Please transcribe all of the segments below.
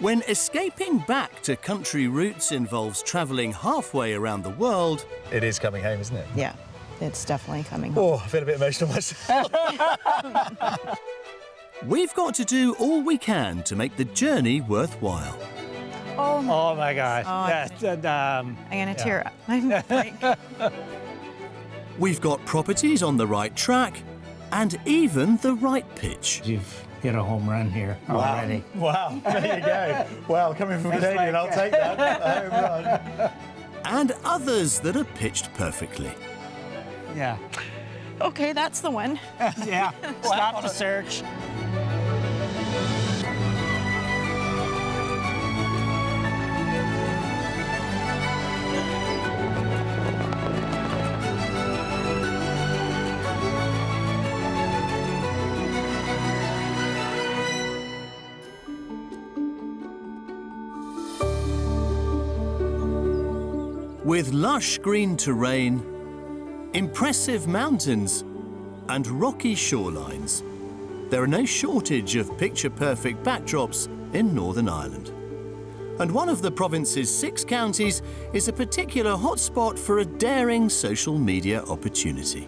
When escaping back to country roots involves travelling halfway around the world... It is coming home, isn't it? Yeah, it's definitely coming home. Oh, I feel a bit emotional myself. We've got to do all we can to make the journey worthwhile. Oh my gosh. I'm going to tear up. I'm like... We've got properties on the right track and even the right pitch. You've hit a home run here already. Wow, there you go. Well, coming from Canadian, I'll take that. A home run. And others that are pitched perfectly. Yeah. Okay, that's the one. Yeah. Stop the search. With lush green terrain, impressive mountains and rocky shorelines, there are no shortage of picture-perfect backdrops in Northern Ireland. And one of the province's 6 counties is a particular hotspot for a daring social media opportunity.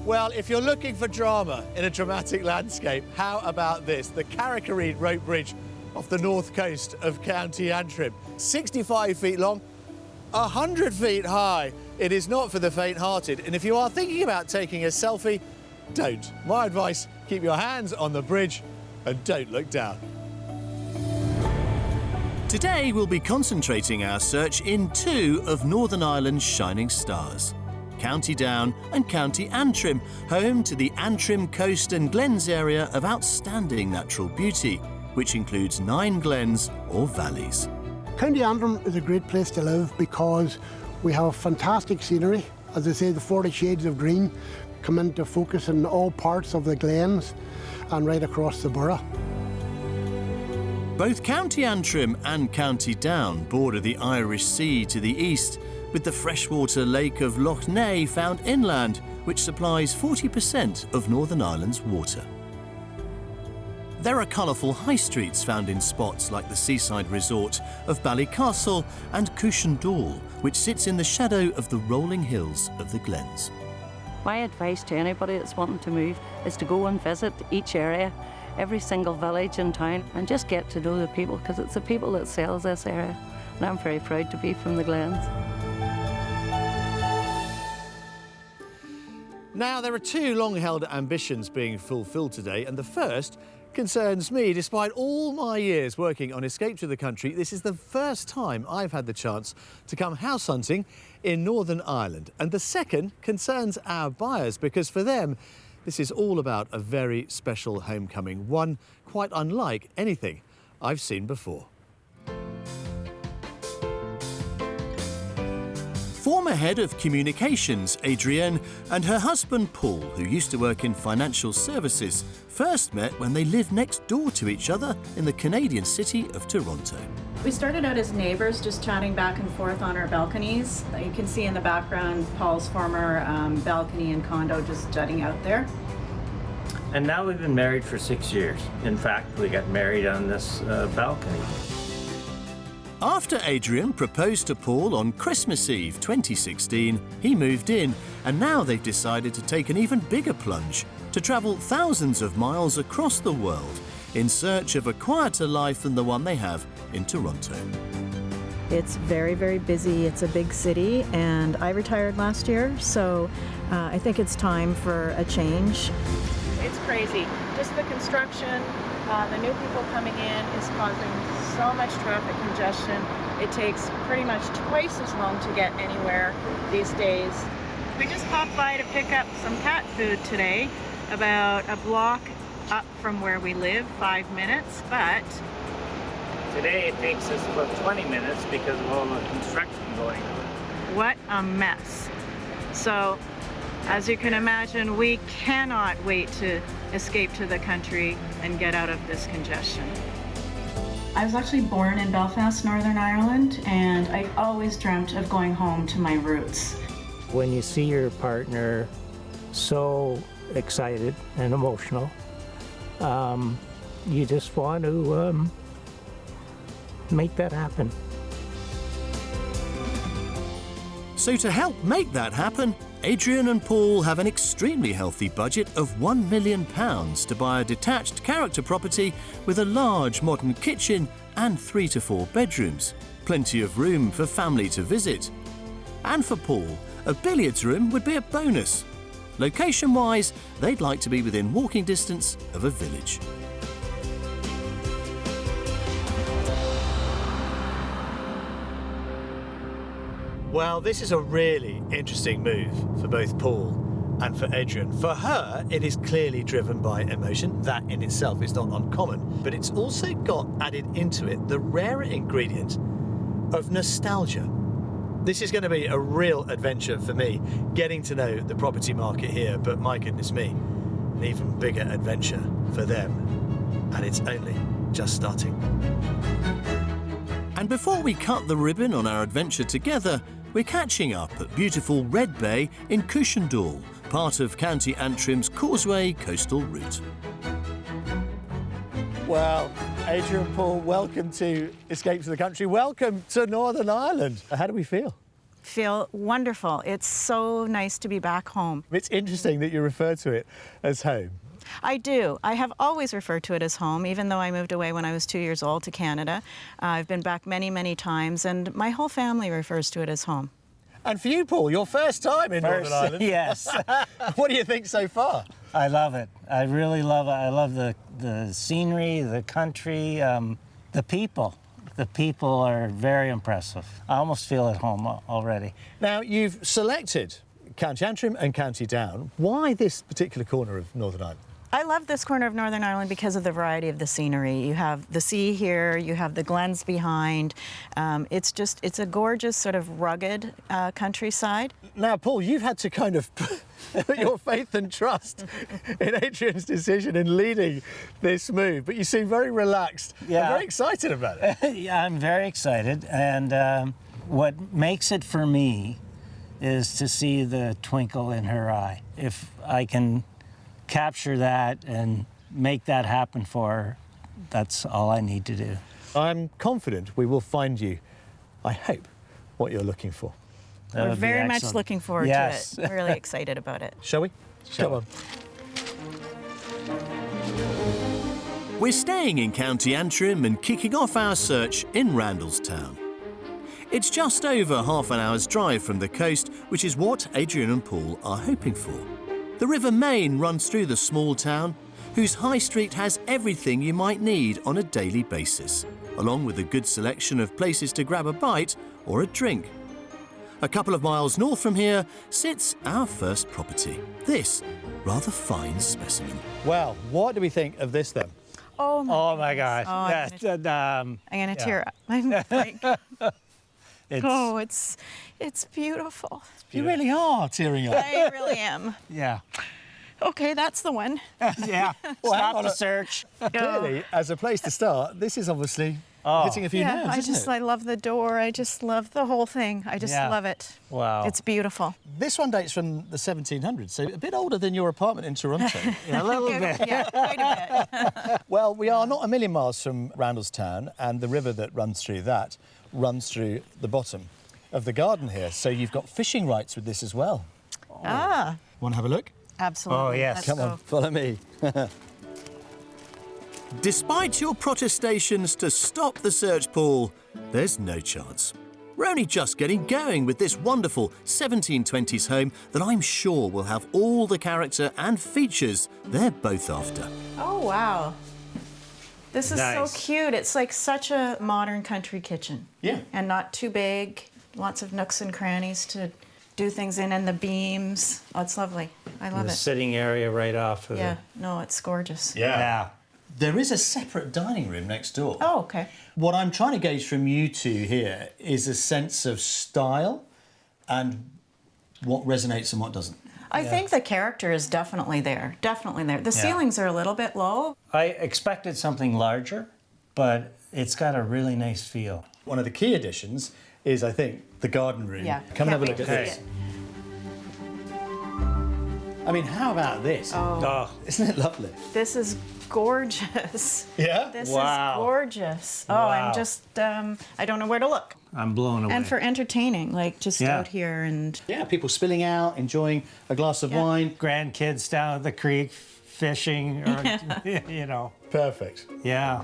Well, if you're looking for drama in a dramatic landscape, how about this? The Carrick-a-Reid rope bridge off the north coast of County Antrim. 65 feet long, 100 feet high. It is not for the faint-hearted. And if you are thinking about taking a selfie, don't. My advice, keep your hands on the bridge and don't look down. Today we'll be concentrating our search in 2 of Northern Ireland's shining stars, County Down and County Antrim, home to the Antrim Coast and Glens area of outstanding natural beauty, which includes 9 glens or valleys. County Antrim is a great place to live because we have fantastic scenery. As I say, the 40 shades of green come into focus in all parts of the glens and right across the borough. Both County Antrim and County Down border the Irish Sea to the east, with the freshwater lake of Lough Neagh found inland, which supplies 40% of Northern Ireland's water. There are colourful high streets found in spots like the seaside resort of Ballycastle and Cushendall, which sits in the shadow of the rolling hills of the Glens. My advice to anybody that's wanting to move is to go and visit each area, every single village and town, and just get to know the people, because it's the people that sells this area. And I'm very proud to be from the Glens. Now, there are 2 long-held ambitions being fulfilled today, and the first concerns me. Despite all my years working on Escape to the Country, this is the first time I've had the chance to come house hunting in Northern Ireland. And the second concerns our buyers, because for them, this is all about a very special homecoming, one quite unlike anything I've seen before. Former head of communications, Adrienne, and her husband, Paul, who used to work in financial services, first met when they lived next door to each other in the Canadian city of Toronto. We started out as neighbors, just chatting back and forth on our balconies. You can see in the background Paul's former balcony and condo just jutting out there. And now we've been married for 6 years. In fact, we got married on this balcony. After Adrian proposed to Paul on Christmas Eve 2016, he moved in, and now they've decided to take an even bigger plunge, to travel thousands of miles across the world in search of a quieter life than the one they have in Toronto. It's very, very busy. It's a big city, and I retired last year, so I think it's time for a change. It's crazy. Just the construction, the new people coming in is causing so much traffic congestion. It takes pretty much twice as long to get anywhere these days. We just popped by to pick up some cat food today, about a block up from where we live, 5 minutes, but Today it takes us about 20 minutes because of all the construction going on. what a mess. So, as you can imagine, we cannot wait to escape to the country and get out of this congestion. I was actually born in Belfast, Northern Ireland, and I always dreamt of going home to my roots. When you see your partner so excited and emotional, you just want to make that happen. So to help make that happen, Adrian and Paul have an extremely healthy budget of £1 million to buy a detached character property with a large modern kitchen and 3 to 4 bedrooms. Plenty of room for family to visit. And for Paul, a billiards room would be a bonus. Location-wise, they'd like to be within walking distance of a village. Well, this is a really interesting move for both Paul and for Adrian. For her, it is clearly driven by emotion. That in itself is not uncommon, but it's also got added into it the rare ingredient of nostalgia. This is going to be a real adventure for me, getting to know the property market here, but my goodness me, an even bigger adventure for them. And it's only just starting. And before we cut the ribbon on our adventure together, we're catching up at beautiful Red Bay in Cushendall, part of County Antrim's Causeway coastal route. Well, Adrian and Paul, welcome to Escape to the Country. Welcome to Northern Ireland. How do we feel? Feel wonderful. It's so nice to be back home. It's interesting that you refer to it as home. I do. I have always referred to it as home, even though I moved away when I was 2 years old to Canada. I've been back many, many times, and my whole family refers to it as home. And for you, Paul, your first time in Northern Ireland. Yes. What do you think so far? I love it. I really love it. I love the scenery, the country, the people. The people are very impressive. I almost feel at home already. Now, you've selected County Antrim and County Down. Why this particular corner of Northern Ireland? I love this corner of Northern Ireland because of the variety of the scenery. You have the sea here, you have the glens behind. It's a gorgeous sort of rugged countryside. Now, Paul, you've had to kind of put your faith and trust in Adrian's decision in leading this move, but you seem very relaxed and very excited about it. Yeah, I'm very excited, and what makes it for me is to see the twinkle in her eye. If I can capture that and make that happen for her, that's all I need to do. I'm confident we will find you, I hope, what you're looking for. We're very much looking forward to it. We're really excited about it. Shall we? Come on. We're staying in County Antrim and kicking off our search in Randallstown. It's just over half an hour's drive from the coast, which is what Adrian and Paul are hoping for. The River Main runs through the small town, whose high street has everything you might need on a daily basis, along with a good selection of places to grab a bite or a drink. A couple of miles north from here sits our first property. This rather fine specimen. Well, what do we think of this then? Oh my gosh. I'm gonna tear up. I'm like, it's beautiful. You really are tearing up. I really am. Yeah. Okay, that's the one. Yeah. Stop the search. Clearly, as a place to start, this is obviously hitting a few nerves, isn't it? I love the door. I just love the whole thing. I just love it. Wow. It's beautiful. This one dates from the 1700s, so a bit older than your apartment in Toronto. Yeah, a little bit. Yeah, quite a bit. Well, we are not a million miles from Randallstown, and the river that runs through that runs through the bottom of the garden here. So you've got fishing rights with this as well. Ah, Want to have a look? absolutely. Oh, yes. Let's Come go. on, follow me. Despite your protestations to stop the search, Paul, there's no chance. We're only just getting going with this wonderful 1720s home that I'm sure will have all the character and features they're both after. Oh, wow. This is Nice. so cute. It's like such a modern country kitchen. Yeah. And not too big. Lots of nooks and crannies to do things in, and the beams. Oh, it's lovely. I love The it. sitting area right off of Yeah, no, it's gorgeous. Yeah. There is a separate dining room next door. Oh, okay. What I'm trying to gauge from you two here is a sense of style and what resonates and what doesn't. I think the character is definitely there. Definitely there. The ceilings are a little bit low. I expected something larger, but it's got a really nice feel. One of the key additions is, I think, the garden room. Yeah. Come and have a Can't look wait at to this. see I mean, how about this? Oh, Isn't it lovely? This is gorgeous. Yeah? This Wow. is gorgeous. Oh, Wow. I'm just, I don't know where to look. I'm blown away. And for entertaining, like just Yeah. out here and Yeah, people spilling out, enjoying a glass of Yeah. wine. grandkids down at the creek fishing, or, you know. Perfect. Yeah.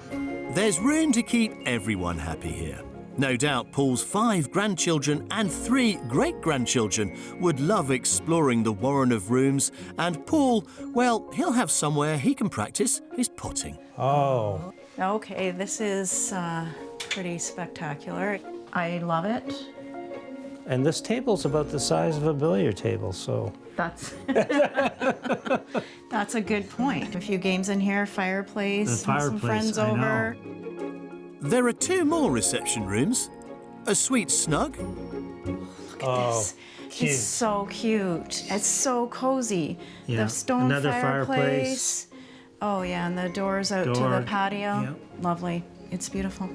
There's room to keep everyone happy here. No doubt Paul's 5 grandchildren and 3 great-grandchildren would love exploring the warren of rooms, and Paul, well, he'll have somewhere he can practice his potting. Oh, okay, this is pretty spectacular. I love it. and this table's about the size of a billiard table, so. That's that's a good point. A few games in here, fireplace, The and some fireplace, friends I over. There are 2 more reception rooms, a suite snug, This. cute. It's so cute. It's so cozy. Yeah, The stone another fireplace. Oh yeah, and the doors out to Door, the patio. yeah. Lovely. It's beautiful.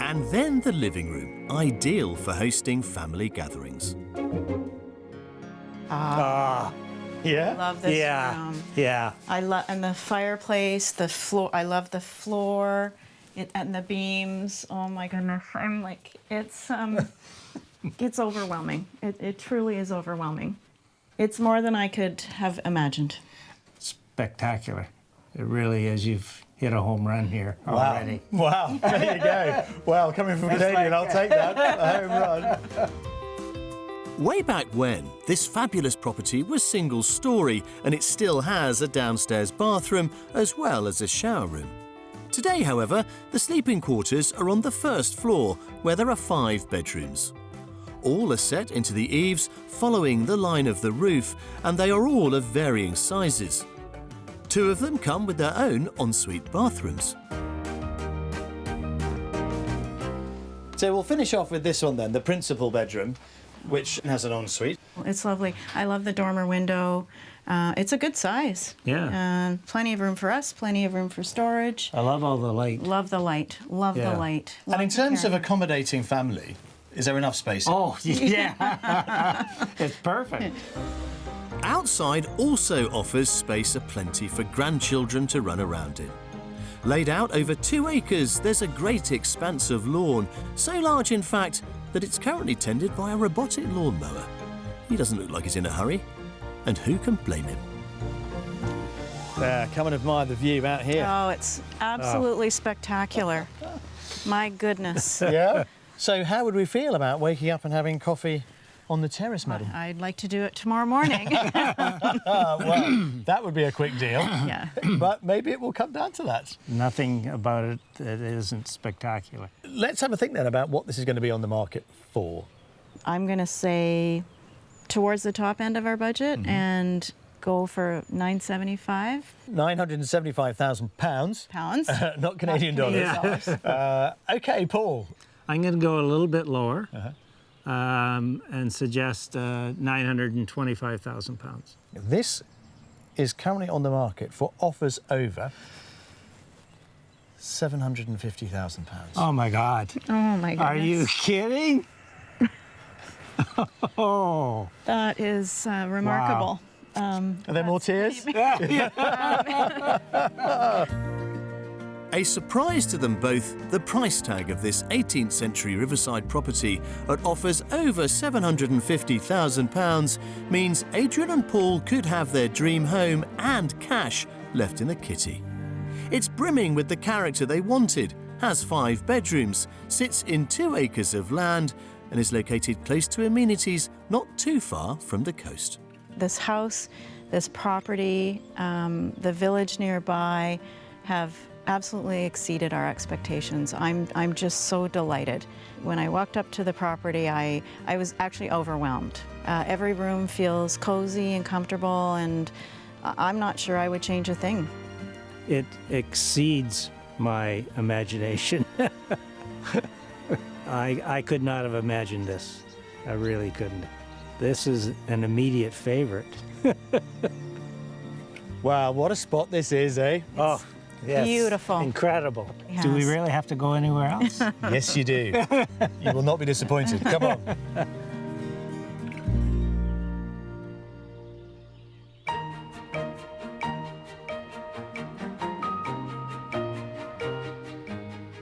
and then the living room, ideal for hosting family gatherings. Yeah? Love this Yeah, room. yeah. I love and the fireplace, the floor. I love the floor, and the beams. Oh my goodness! I'm like, it's it's overwhelming. It truly is overwhelming. It's more than I could have imagined. Spectacular. It really is. You've hit a home run here already. Wow, there you go. Well, coming from Canadian, I'll take that. A home run. Way back when, this fabulous property was single-storey, and it still has a downstairs bathroom as well as a shower room. Today, however, the sleeping quarters are on the first floor, where there are 5 bedrooms. All are set into the eaves, following the line of the roof, and they are all of varying sizes. 2 of them come with their own ensuite bathrooms. So we'll finish off with this one then, the principal bedroom, which has an ensuite. It's lovely. I love the dormer window. It's a good size. Yeah. Plenty of room for us. Plenty of room for storage. I love all the light. Love the light. Love Yeah. the light. And in Love the terms of caring. accommodating family, is there enough space? Oh, yeah. It's perfect. Outside also offers space aplenty for grandchildren to run around in. Laid out over 2 acres, there's a great expanse of lawn, so large in fact that it's currently tended by a robotic lawnmower. He doesn't look like he's in a hurry, and who can blame him? There, come and admire the view out here. Oh, it's absolutely spectacular. My goodness. Yeah? So how would we feel about waking up and having coffee on the terrace, madam? I'd like to do it tomorrow morning. Well, that would be a quick deal. Yeah. But maybe it will come down to that. Nothing about it that isn't spectacular. Let's have a think then about what this is going to be on the market for. I'm going to say towards the top end of our budget and go for $975. £975,000, not Canadian dollars. Okay, Paul. I'm going to go a little bit lower and suggest £925,000. This is currently on the market for offers over £750,000. Oh my God. Oh my goodness. Are you kidding? Oh. That is remarkable. Are there more tears? A surprise to them both, the price tag of this 18th century riverside property at offers over £750,000 means Adrian and Paul could have their dream home and cash left in the kitty. It's brimming with the character they wanted, has 5 bedrooms, sits in 2 acres of land and is located close to amenities not too far from the coast. This house, this property, the village nearby have absolutely exceeded our expectations. I'm just so delighted. When I walked up to the property, I was actually overwhelmed. Every room feels cozy and comfortable, and I'm not sure I would change a thing. It exceeds my imagination. I could not have imagined this. I really couldn't. This is an immediate favorite. Wow, what a spot this is, eh? Oh, yes. Beautiful. Incredible. Do we Yes. really have to go anywhere else? Yes, you do. You will not be disappointed. Come on.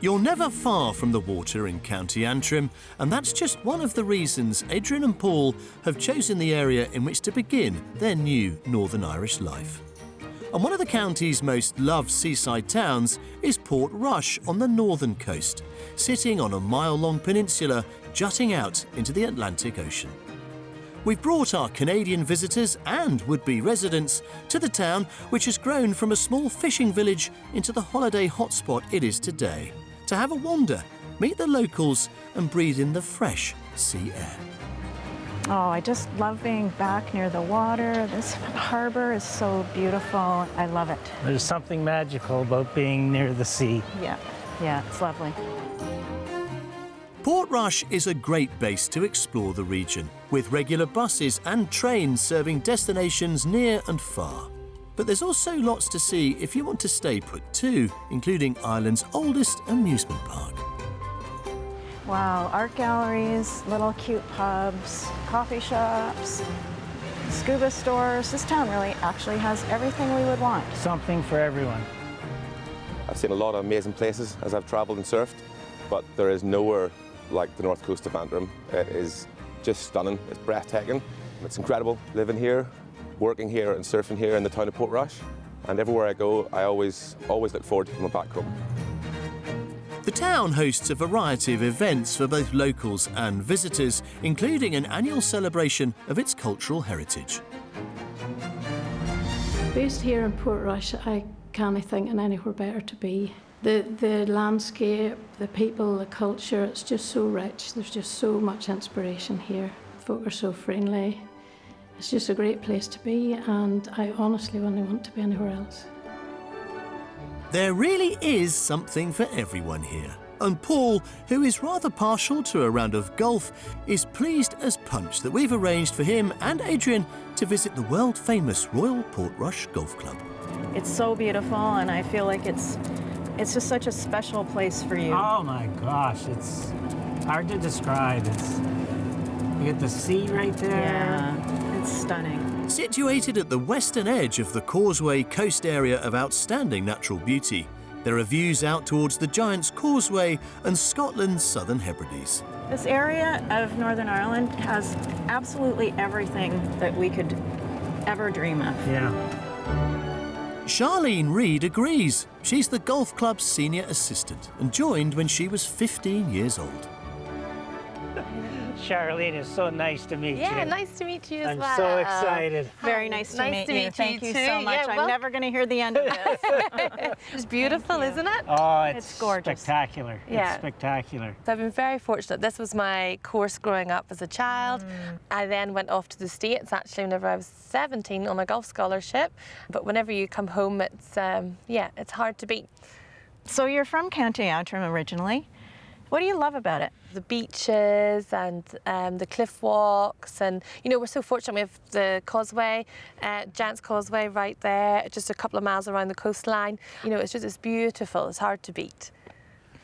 You're never far from the water in County Antrim, and that's just one of the reasons Adrian and Paul have chosen the area in which to begin their new Northern Irish life. And one of the county's most loved seaside towns is Portrush on the northern coast, sitting on a mile-long peninsula jutting out into the Atlantic Ocean. We've brought our Canadian visitors and would-be residents to the town, which has grown from a small fishing village into the holiday hotspot it is today, to have a wander, meet the locals and breathe in the fresh sea air. Oh, I just love being back near the water. This harbor is so beautiful. I love it. There's something magical about being near the sea. Yeah, it's lovely. Portrush is a great base to explore the region, with regular buses and trains serving destinations near and far. But there's also lots to see if you want to stay put too, including Ireland's oldest amusement park. Wow, art galleries, little cute pubs, coffee shops, scuba stores. This town really actually has everything we would want. Something for everyone. I've seen a lot of amazing places as I've travelled and surfed, but there is nowhere like the north coast of Antrim. It is just stunning, it's breathtaking. It's incredible living here, working here and surfing here in the town of Portrush. And everywhere I go, I always look forward to coming back home. The town hosts a variety of events for both locals and visitors, including an annual celebration of its cultural heritage. Based here in Portrush, I can't think of anywhere better to be. The landscape, the people, the culture, it's just so rich. There's just so much inspiration here. Folk are so friendly. It's just a great place to be, and I honestly wouldn't want to be anywhere else. There really is something for everyone here. And Paul, who is rather partial to a round of golf, is pleased as punch that we've arranged for him and Adrian to visit the world-famous Royal Portrush Golf Club. It's so beautiful, and I feel like it's just such a special place for you. Oh my gosh, it's hard to describe. You get the sea right there. Yeah, it's stunning. Situated at the western edge of the Causeway coast area of outstanding natural beauty, there are views out towards the Giant's Causeway and Scotland's Southern Hebrides. This area of Northern Ireland has absolutely everything that we could ever dream of. Yeah. Charlene Reid agrees. She's the golf club's senior assistant and joined when she was 15 years old. Charlene, it's so nice to meet you. Yeah, nice to meet you as well. I'm so excited. Very nice to meet you. Thank you so much. Yeah, I'm never going to hear the end of this. It's beautiful, isn't it? Oh, It's gorgeous. Spectacular. Yeah. It's spectacular. So I've been very fortunate. This was my course growing up as a child. I then went off to the States, actually, whenever I was 17 on a golf scholarship. But whenever you come home, it's hard to beat. So you're from County Antrim originally. What do you love about it? The beaches and the cliff walks, and we're so fortunate we have the Causeway, Giant's Causeway right there, just a couple of miles around the coastline. It's beautiful. It's hard to beat.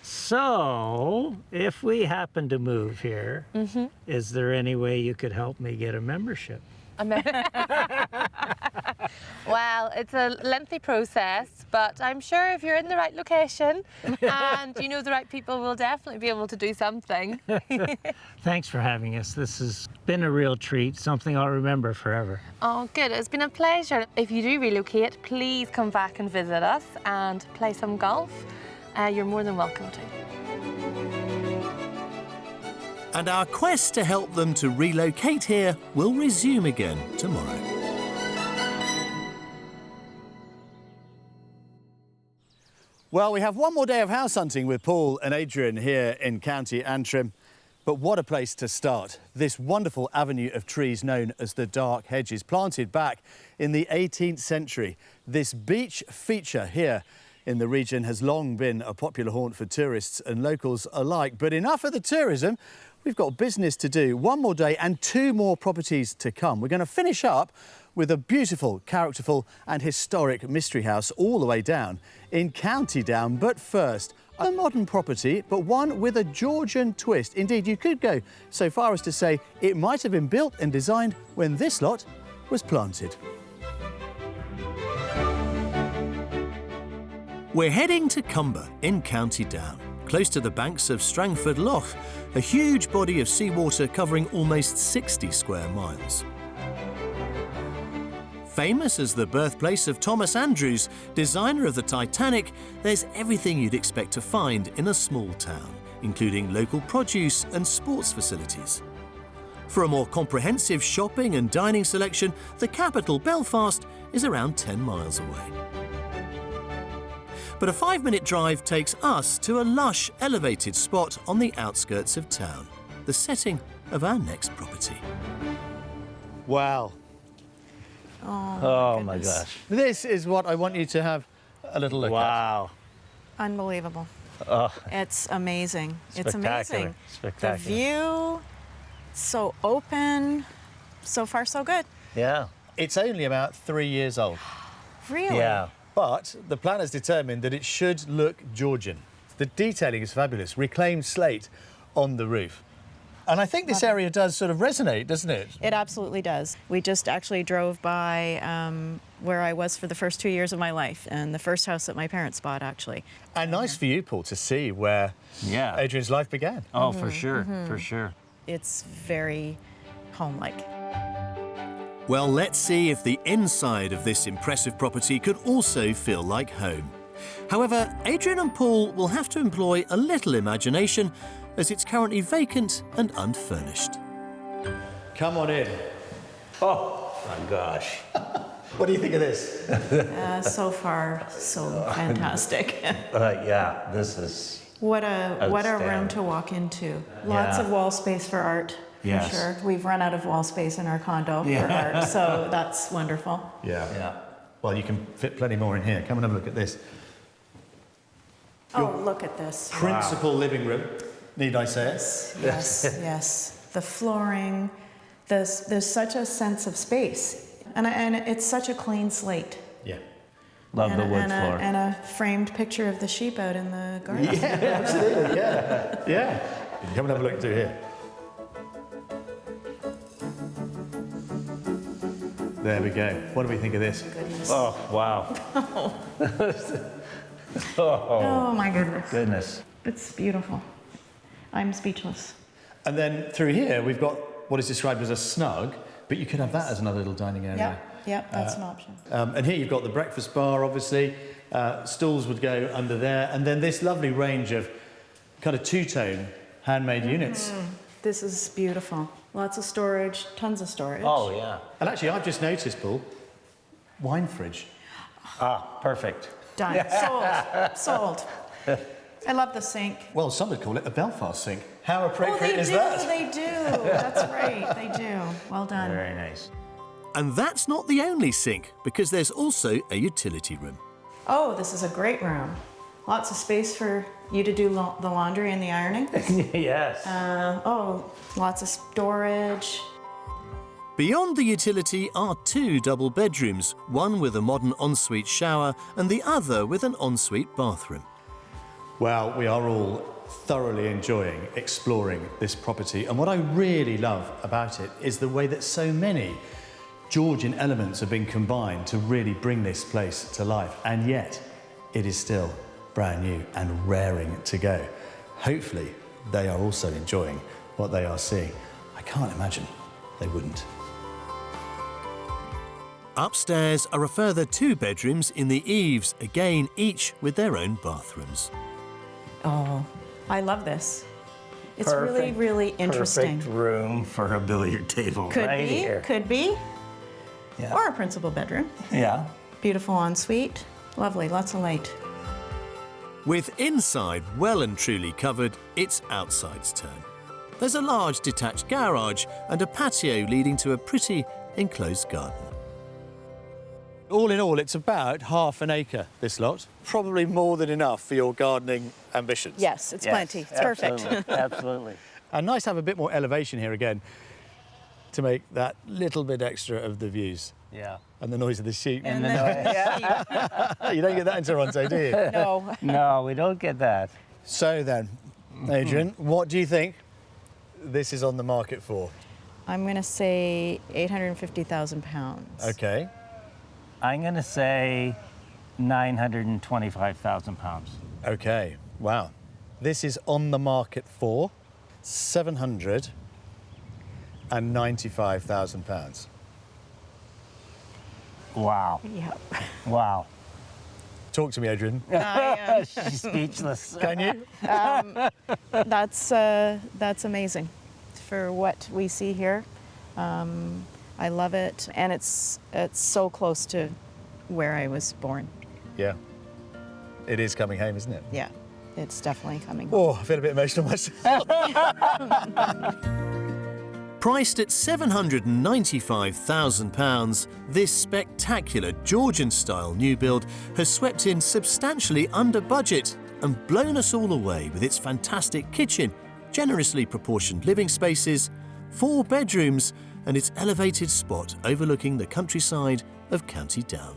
So, if we happen to move here, is there any way you could help me get a membership? Well, it's a lengthy process, but I'm sure if you're in the right location and you know the right people, we'll definitely be able to do something. Thanks for having us. This has been a real treat, something I'll remember forever. Oh, good. It's been a pleasure. If you do relocate, please come back and visit us and play some golf. You're more than welcome to. And our quest to help them to relocate here will resume again tomorrow. Well, we have one more day of house hunting with Paul and Adrian here in County Antrim. But what a place to start. This wonderful avenue of trees known as the Dark Hedges, planted back in the 18th century. This beach feature here in the region has long been a popular haunt for tourists and locals alike. But enough of the tourism. We've got business to do. One more day and two more properties to come. We're going to finish up with a beautiful, characterful and historic mystery house all the way down in County Down. But first, a modern property, but one with a Georgian twist. Indeed, you could go so far as to say it might have been built and designed when this lot was planted. We're heading to Cumber in County Down. close to the banks of Strangford Lough, a huge body of seawater covering almost 60 square miles. Famous as the birthplace of Thomas Andrews, designer of the Titanic, there's everything you'd expect to find in a small town, including local produce and sports facilities. For a more comprehensive shopping and dining selection, the capital, Belfast, is around 10 miles away. But a 5-minute drive takes us to a lush, elevated spot on the outskirts of town, the setting of our next property. Wow. Oh my gosh. This is what I want you to have a little look at. Wow. Unbelievable. Oh, It's amazing. It's spectacular. amazing. Spectacular. The view, so open. So far, so good. Yeah. It's only about 3 years old, Really? Yeah. but the planners determined that it should look Georgian. The detailing is fabulous. Reclaimed slate on the roof. And I think this area does sort of resonate, doesn't it? It absolutely does. We just actually drove by where I was for the first 2 years of my life, and the first house that my parents bought, actually. And nice for you, Paul, to see where Yeah. Adrian's life began. Oh, for sure. For sure. It's very home-like. Well, let's see if the inside of this impressive property could also feel like home. However, Adrian and Paul will have to employ a little imagination as it's currently vacant and unfurnished. Come on in. Oh my gosh. What do you think of this? So far, so fantastic. Yeah, this is. What a room Outstanding. to walk into. Lots of wall space for art, Yes. for sure. We've run out of wall space in our condo for art, so that's wonderful. Yeah. Well, you can fit plenty more in here. Come and have a look at this. Oh, look at this. Principal living room, need I say it? Yes, yes. The flooring, there's such a sense of space. And it's such a clean slate. Yeah. Love the wood floor. And a framed picture of the sheep out in the garden. Yeah, absolutely, yeah. Yeah. You can come and have a look through here. There we go. What do we think of this? Goodness. Oh, wow. Oh my goodness. Goodness. It's beautiful. I'm speechless. And then through here, we've got what is described as a snug, but you could have that as another little dining area. Yep, that's an option. And here you've got the breakfast bar, obviously. Stools would go under there. And then this lovely range of kind of two-tone handmade units. This is beautiful. Lots of storage, tons of storage. Oh, yeah. And actually, I've just noticed, Paul, wine fridge. Ah, perfect. Done. Sold. I love the sink. Well, some would call it a Belfast sink. How appropriate they is do, that? they do. That's right, they do. Well done. Very nice. And that's not the only sink, because there's also a utility room. Oh, this is a great room. Lots of space for you to do the laundry and the ironing. Yes. Lots of storage. Beyond the utility are 2 double bedrooms, one with a modern ensuite shower and the other with an ensuite bathroom. Well, we are all thoroughly enjoying exploring this property. And what I really love about it is the way that so many Georgian elements have been combined to really bring this place to life. And yet, it is still brand new and raring to go. Hopefully, they are also enjoying what they are seeing. I can't imagine they wouldn't. Upstairs are a further 2 bedrooms in the eaves, again each with their own bathrooms. Oh, I love this. It's really, really interesting. Perfect room for a billiard table right here. Could be. Yeah. Or a principal bedroom. Yeah. Beautiful ensuite. Lovely, lots of light. With inside well and truly covered, it's outside's turn. There's a large detached garage and a patio leading to a pretty enclosed garden. All in all, it's about half an acre, this lot. Probably more than enough for your gardening ambitions. Yes, it's plenty. It's perfect. Absolutely. And nice to have a bit more elevation here again to make that little bit extra of the views. Yeah. And the noise of the sheep. And then You don't get that in Toronto, do you? no. No, we don't get that. So then, Adrian, what do you think this is on the market for? I'm going to say £850,000. Okay. I'm going to say £925,000. Okay. Wow. This is on the market for £795,000. Wow. Yep. Wow. Talk to me, Adrian. She's speechless. Can you? That's amazing for what we see here. I love it, and it's so close to where I was born. Yeah. It is coming home, isn't it? Yeah, it's definitely coming. Oh, I feel a bit emotional myself. Priced at £795,000, this spectacular Georgian-style new build has swept in substantially under budget and blown us all away with its fantastic kitchen, generously proportioned living spaces, 4 bedrooms, and its elevated spot overlooking the countryside of County Down.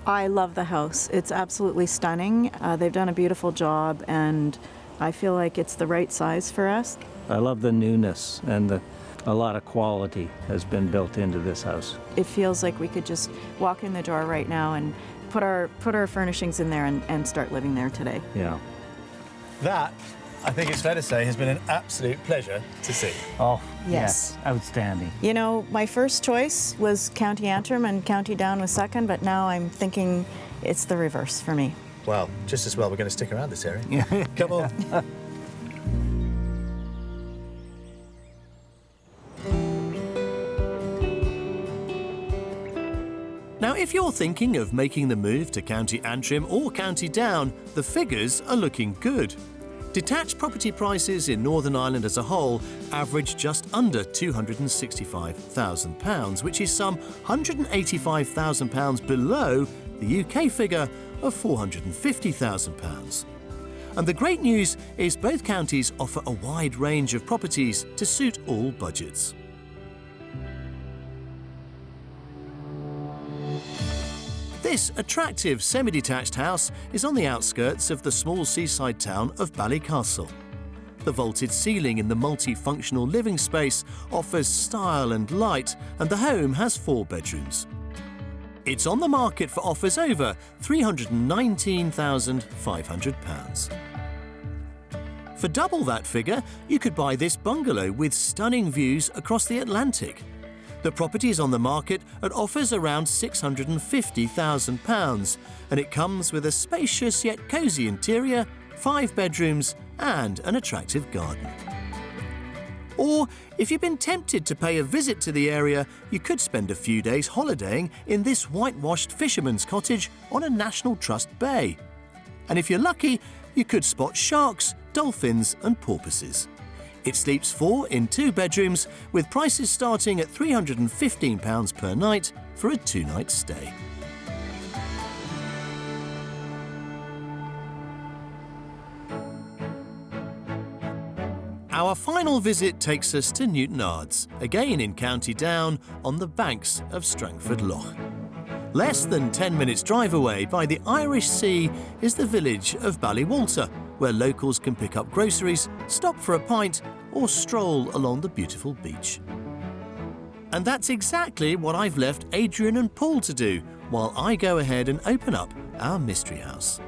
I love the house. It's absolutely stunning. They've done a beautiful job, and I feel like it's the right size for us. I love the newness, and a lot of quality has been built into this house. It feels like we could just walk in the door right now and put our furnishings in there and start living there today. Yeah. That, I think it's fair to say, has been an absolute pleasure to see. Oh, Yes. outstanding. You know, my first choice was County Antrim and County Down was second, but now I'm thinking it's the reverse for me. Well, just as well we're going to stick around this area. Come on. Now, if you're thinking of making the move to County Antrim or County Down, the figures are looking good. Detached property prices in Northern Ireland as a whole average just under £265,000, which is some £185,000 below the UK figure of £450,000. And the great news is both counties offer a wide range of properties to suit all budgets. This attractive semi-detached house is on the outskirts of the small seaside town of Ballycastle. The vaulted ceiling in the multifunctional living space offers style and light, and the home has 4 bedrooms. It's on the market for offers over £319,500. For double that figure, you could buy this bungalow with stunning views across the Atlantic. The property is on the market at offers around £650,000, and it comes with a spacious yet cosy interior, 5 bedrooms, and an attractive garden. Or, if you've been tempted to pay a visit to the area, you could spend a few days holidaying in this whitewashed fisherman's cottage on a National Trust bay. And if you're lucky, you could spot sharks, dolphins, and porpoises. It sleeps 4 in 2 bedrooms, with prices starting at £315 per night for a 2-night stay. Our final visit takes us to Newtonards, again in County Down, on the banks of Strangford Lough. Less than 10 minutes drive away by the Irish Sea is the village of Ballywalter, where locals can pick up groceries, stop for a pint, or stroll along the beautiful beach. And that's exactly what I've left Adrian and Paul to do while I go ahead and open up our mystery house.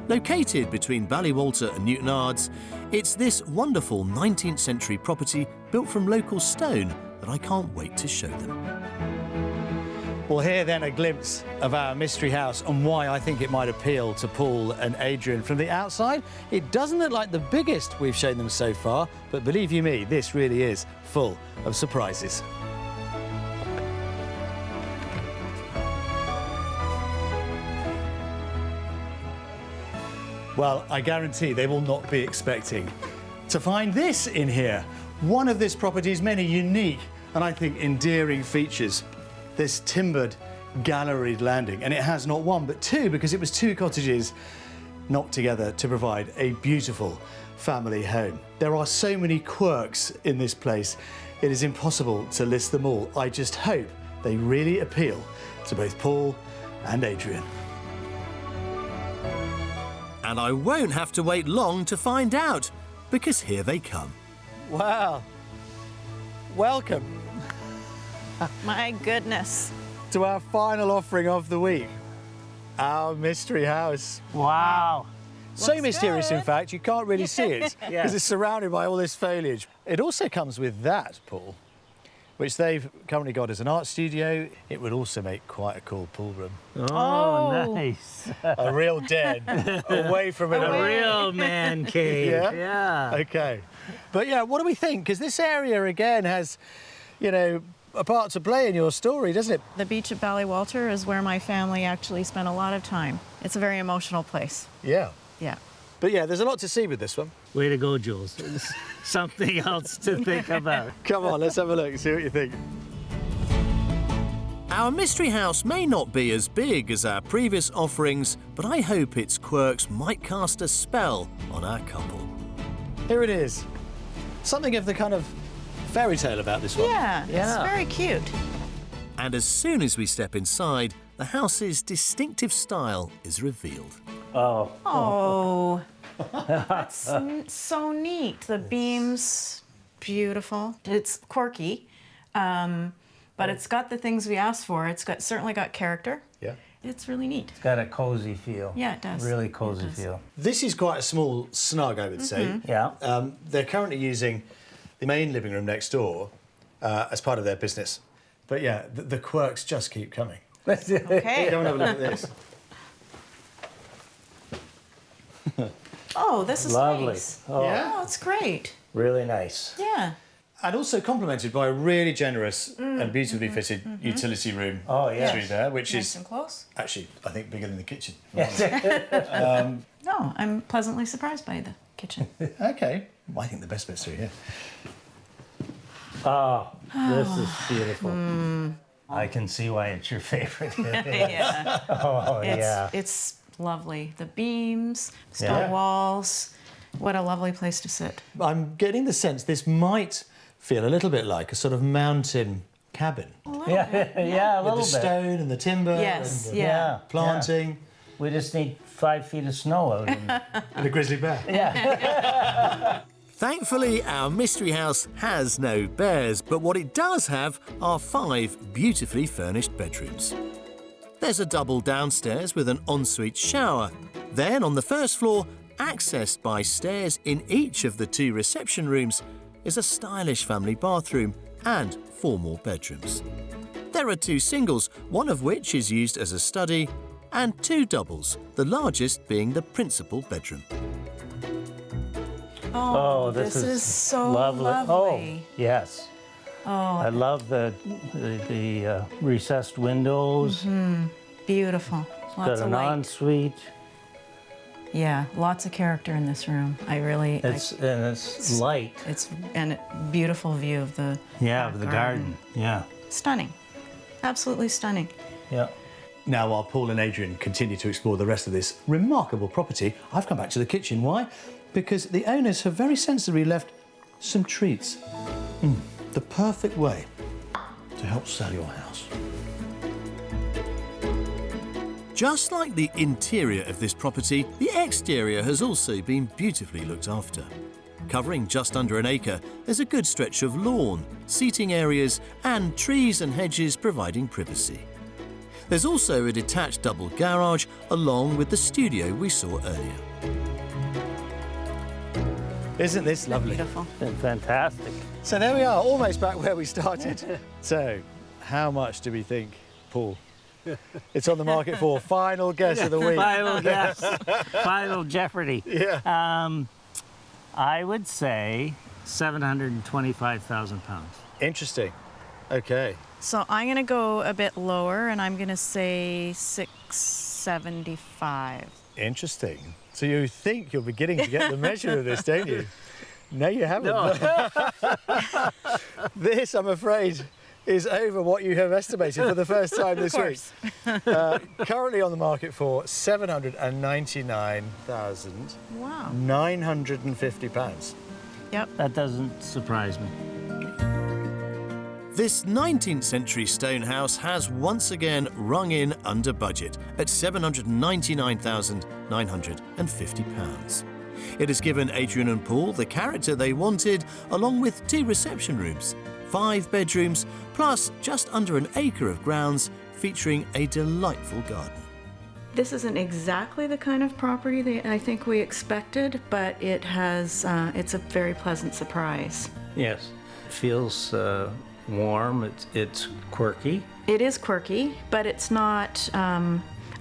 Located between Ballywalter and Newtonards, it's this wonderful 19th century property built from local stone that I can't wait to show them. Well, here then a glimpse of our mystery house and why I think it might appeal to Paul and Adrian. From the outside, it doesn't look like the biggest we've shown them so far, but believe you me, this really is full of surprises. Well, I guarantee they will not be expecting to find this in here. One of this property's many unique and I think endearing features. This timbered galleried landing, and it has not one but 2 because it was 2 cottages knocked together to provide a beautiful family home. There are so many quirks in this place, it is impossible to list them all. I just hope they really appeal to both Paul and Adrian. And I won't have to wait long to find out, because here they come. Wow. Welcome My goodness. to our final offering of the week, our mystery house. Wow. So mysterious, in fact, you can't really see it Yeah. because it's surrounded by all this foliage. It also comes with that, Paul, which they've currently got as an art studio. It would also make quite a cool pool room. Oh, nice. A real den away from it. A real man cave. Yeah? Okay. But yeah, what do we think? Because this area, again, has, you know, a part to play in your story, doesn't it? The beach at Ballywalter is where my family actually spent a lot of time. It's a very emotional place. Yeah. Yeah. But yeah, there's a lot to see with this one. Way to go, Jules. It's something else to think about. Come on, let's have a look and see what you think. Our mystery house may not be as big as our previous offerings, but I hope its quirks might cast a spell on our couple. Here it is. Something of the kind of fairy tale about this one. Yeah, it's very cute. And as soon as we step inside, the house's distinctive style is revealed. Oh. Oh, that's so neat. The beams, beautiful. It's quirky, but it's got the things we asked for. It's certainly got character. Yeah. It's really neat. It's got a cozy feel. Yeah, it does. Really cozy feel. This is quite a small snug, I would say. Yeah. They're currently using the main living room next door as part of their business. But yeah, the quirks just keep coming. Okay. Come and have a look at this. Oh, this is Lovely. nice. Oh, Yeah? Oh, it's great. really nice. Yeah. And also complemented by a really generous and beautifully fitted utility room Oh, yeah. through there, which Nice is and close. actually, I think, bigger than the kitchen. No, I'm pleasantly surprised by the kitchen. Okay. Well, I think the best bit's through here. Oh, this is beautiful. I can see why it's your favorite. Yeah. Oh, yeah. It's lovely. The beams, stone Yeah. walls. What a lovely place to sit. I'm getting the sense this might feel a little bit like a sort of mountain cabin. Yeah, a With little the bit. stone and the timber Yes, and yeah. planting We just need 5 feet of snow out. and a grizzly bear. Thankfully, our mystery house has no bears, but what it does have are 5 beautifully furnished bedrooms. There's a double downstairs with an ensuite shower. Then on the first floor, accessed by stairs in each of the 2 reception rooms, is a stylish family bathroom and 4 more bedrooms. There are 2 singles, one of which is used as a study, and 2 doubles, the largest being the principal bedroom. Oh, this is so lovely. lovely. Oh, yes. Oh, I love the recessed windows. beautiful. Got Lots of an light. ensuite. Yeah, lots of character in this room. It's light. It's and a beautiful view of the Yeah, back the garden. Yeah. Stunning. Absolutely stunning. Yeah. Now, while Paul and Adrian continue to explore the rest of this remarkable property, I've come back to the kitchen. Why? Because the owners have very sensibly left some treats. The perfect way to help sell your house. Just like the interior of this property, the exterior has also been beautifully looked after. Covering just under an acre, there's a good stretch of lawn, seating areas, and trees and hedges providing privacy. There's also a detached double garage along with the studio we saw earlier. Isn't this lovely? Beautiful. Been fantastic. So there we are, almost back where we started. So, how much do we think, Paul? It's on the market for final guess of the week. Final guess. Final Jeopardy. Yeah. I would say £725,000. Interesting. Okay. So I'm going to go a bit lower, and I'm going to say 675. Interesting. So you think you're beginning to get the measure of this, don't you? No, you haven't. No. This, I'm afraid, is over what you have estimated for the first time this week. Currently on the market for £799,950. Wow. Yep. That doesn't surprise me. This 19th century stone house has once again rung in under budget at £799,950. It has given Adrian and Paul the character they wanted, along with 2 reception rooms, 5 bedrooms, plus just under an acre of grounds featuring a delightful garden. This isn't exactly the kind of property that I think we expected, but it has, it's a very pleasant surprise. Yes, it feels warm, it's quirky. It is quirky, but it's not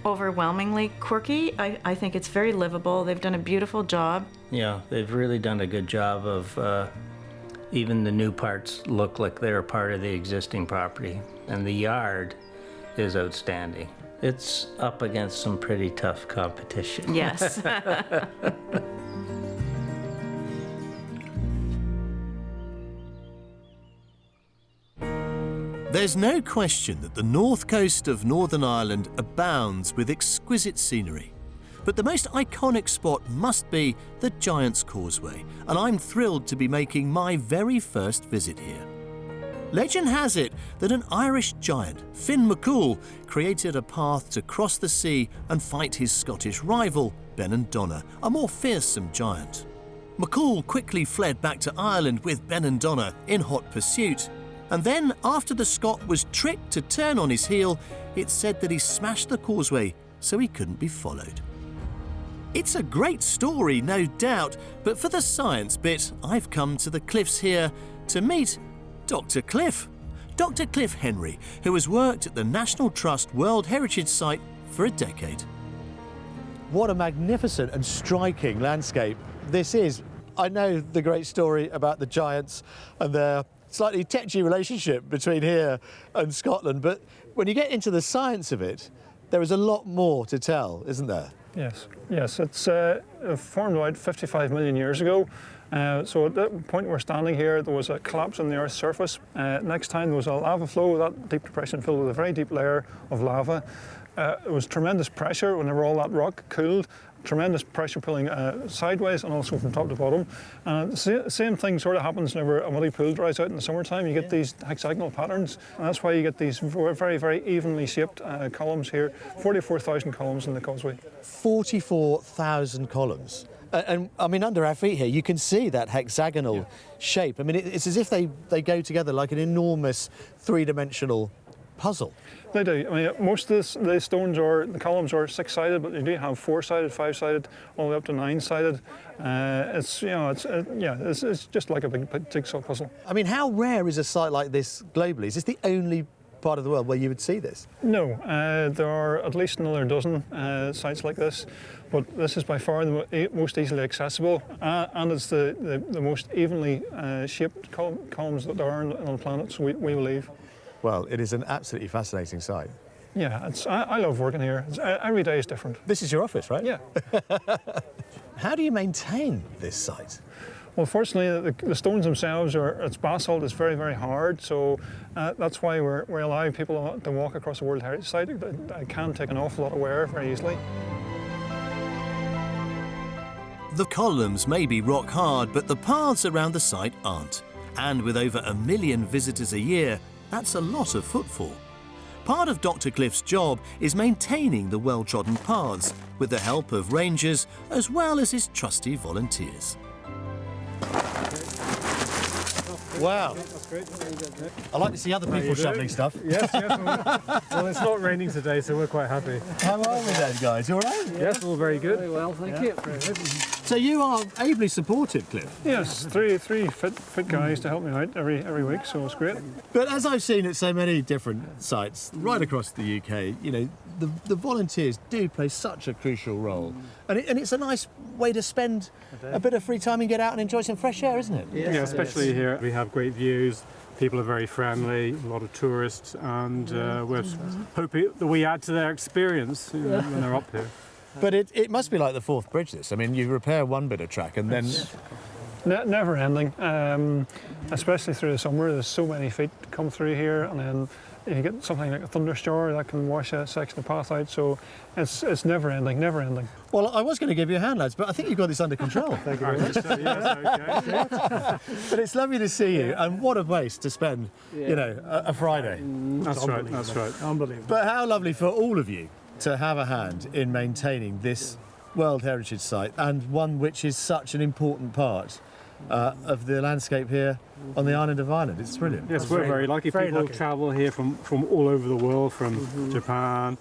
overwhelmingly quirky. I think it's very livable. They've done a beautiful job. Yeah, they've really done a good job of even the new parts look like they're a part of the existing property. And the yard is outstanding. It's up against some pretty tough competition. Yes. There's no question that the north coast of Northern Ireland abounds with exquisite scenery. But the most iconic spot must be the Giant's Causeway, and I'm thrilled to be making my very first visit here. Legend has it that an Irish giant, Finn McCool, created a path to cross the sea and fight his Scottish rival, Benandonna, a more fearsome giant. McCool quickly fled back to Ireland with Benandonna in hot pursuit. And then, after the Scot was tricked to turn on his heel, it's said that he smashed the causeway so he couldn't be followed. It's a great story, no doubt, but for the science bit, I've come to the cliffs here to meet Dr. Cliff. Dr. Cliff Henry, who has worked at the National Trust World Heritage Site for a decade. What a magnificent and striking landscape this is. I know the great story about the giants and their slightly tetchy relationship between here and Scotland, but when you get into the science of it, there is a lot more to tell, isn't there? Yes, it's formed about 55 million years ago. So at the point we're standing here, there was a collapse on the Earth's surface. Next time there was a lava flow, that deep depression filled with a very deep layer of lava. There was tremendous pressure whenever all that rock cooled, tremendous pressure pulling sideways and also from top to bottom. And the same thing sort of happens whenever a muddy pool dries out in the summertime. You get these hexagonal patterns, and that's why you get these very, very evenly shaped columns here. 44,000 columns in the Causeway. 44,000 columns. And I mean, under our feet here, you can see that hexagonal shape. I mean, it's as if they go together like an enormous three-dimensional puzzle. They do. I mean, most of the stones the columns are six-sided, but they do have four-sided, five-sided, all the way up to nine-sided. It's just like a big jigsaw puzzle. I mean, how rare is a site like this globally? Is this the only part of the world where you would see this? No, there are at least another dozen sites like this, but this is by far the most easily accessible, and it's the most evenly shaped columns that there are on the planet, so we believe. Well, it is an absolutely fascinating site. Yeah, I love working here. Every day is different. This is your office, right? Yeah. How do you maintain this site? Well, fortunately, the stones themselves it's basalt. It's very, very hard. So that's why we're allowing people to walk across the World Heritage Site. It can take an awful lot of wear very easily. The columns may be rock hard, but the paths around the site aren't. And with over 1 million visitors a year, that's a lot of footfall. Part of Dr. Cliff's job is maintaining the well-trodden paths with the help of rangers as well as his trusty volunteers. Wow. I like to see other people shoveling stuff. Yes. Well, it's not raining today, so we're quite happy. How are we then, guys? All right? Yes, all very good. Very well, thank you. So you are ably supported, Cliff? Yes, three fit guys to help me out every week, so it's great. But as I've seen at so many different sites right across the UK, you know, the volunteers do play such a crucial role. And it's a nice way to spend a bit of free time and get out and enjoy some fresh air, isn't it? Yeah, especially here. We have great views. People are very friendly, a lot of tourists, and we're hoping that we add to their experience when they're up here. But it must be like the Forth Bridge, this. I mean, you repair one bit of track and then... Never ending, especially through the summer. There's so many feet come through here, and then if you get something like a thunderstorm, that can wash a section of path out, so it's never ending. Well, I was going to give you a hand, lads, but I think you've got this under control. Thank you very much. Okay. But it's lovely to see you, and what a place to spend, you know, a Friday. That's right. Unbelievable. But how lovely for all of you to have a hand in maintaining this World Heritage Site, and one which is such an important part of the landscape here on the island of Ireland. It's brilliant. Yes, we're very lucky. People travel here from all over the world, from Japan,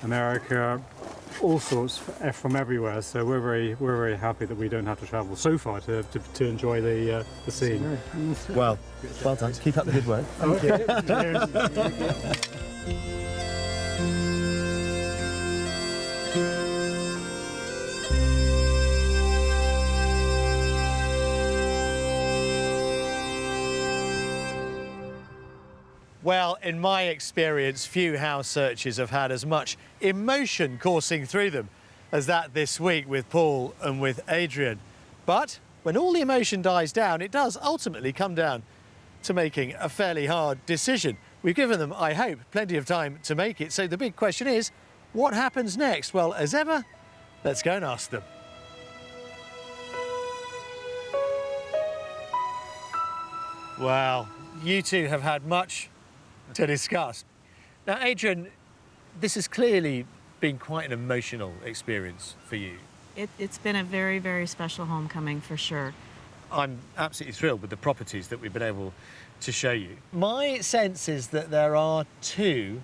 America, all sorts from everywhere. So we're very happy that we don't have to travel so far to enjoy the scene. Well done. Keep up the good work. Well, in my experience, few house searches have had as much emotion coursing through them as that this week with Paul and with Adrian. But when all the emotion dies down, it does ultimately come down to making a fairly hard decision. We've given them, I hope, plenty of time to make it. So the big question is, what happens next? Well, as ever, let's go and ask them. Wow, you two have had much to discuss. Now, Adrian, this has clearly been quite an emotional experience for you. It's been a very, very special homecoming for sure. I'm absolutely thrilled with the properties that we've been able to show you. My sense is that there are two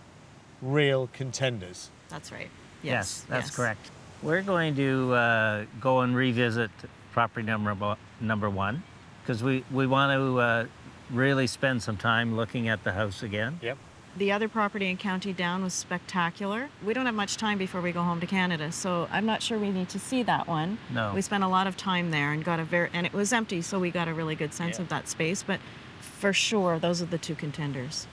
real contenders. That's right. Yes, that's correct. We're going to go and revisit property number one because we want to really spend some time looking at the house again. Yep. The other property in County Down was spectacular. We don't have much time before we go home to Canada, so I'm not sure we need to see that one. No. We spent a lot of time there and and it was empty, so we got a really good sense of that space, but for sure, those are the two contenders.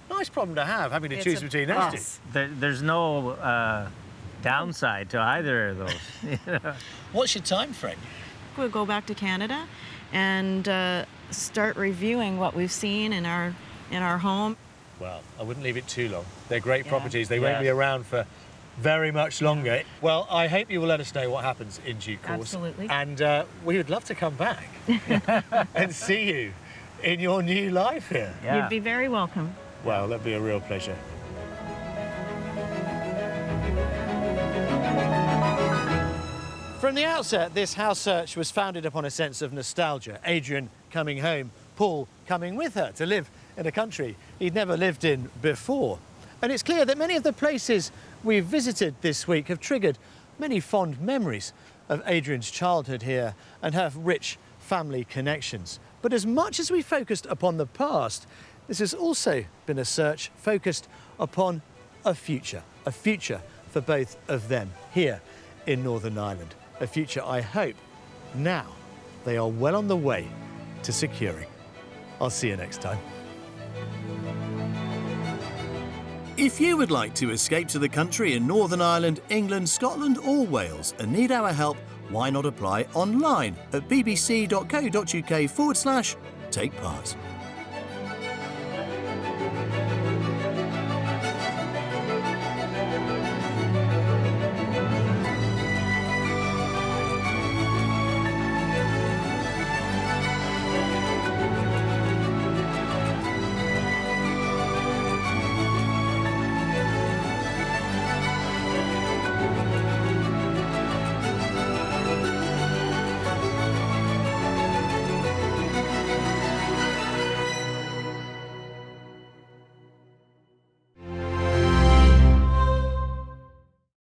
Nice problem to have, having to choose between those two. There's no downside to either of those. What's your time frame? We'll go back to Canada and start reviewing what we've seen in our home. Well, I wouldn't leave it too long. They're great properties. They won't be around for very much longer. Well, I hope you will let us know what happens in due course. Absolutely. And we would love to come back and see you in your new life here. Yeah. You'd be very welcome. Well, that'd be a real pleasure. From the outset, this house search was founded upon a sense of nostalgia. Adrian coming home, Paul coming with her to live in a country he'd never lived in before. And it's clear that many of the places we've visited this week have triggered many fond memories of Adrian's childhood here and have rich family connections. But as much as we focused upon the past, this has also been a search focused upon a future for both of them here in Northern Ireland. A future I hope now they are well on the way to securing. I'll see you next time. If you would like to escape to the country in Northern Ireland, England, Scotland or Wales and need our help, why not apply online at bbc.co.uk/take part.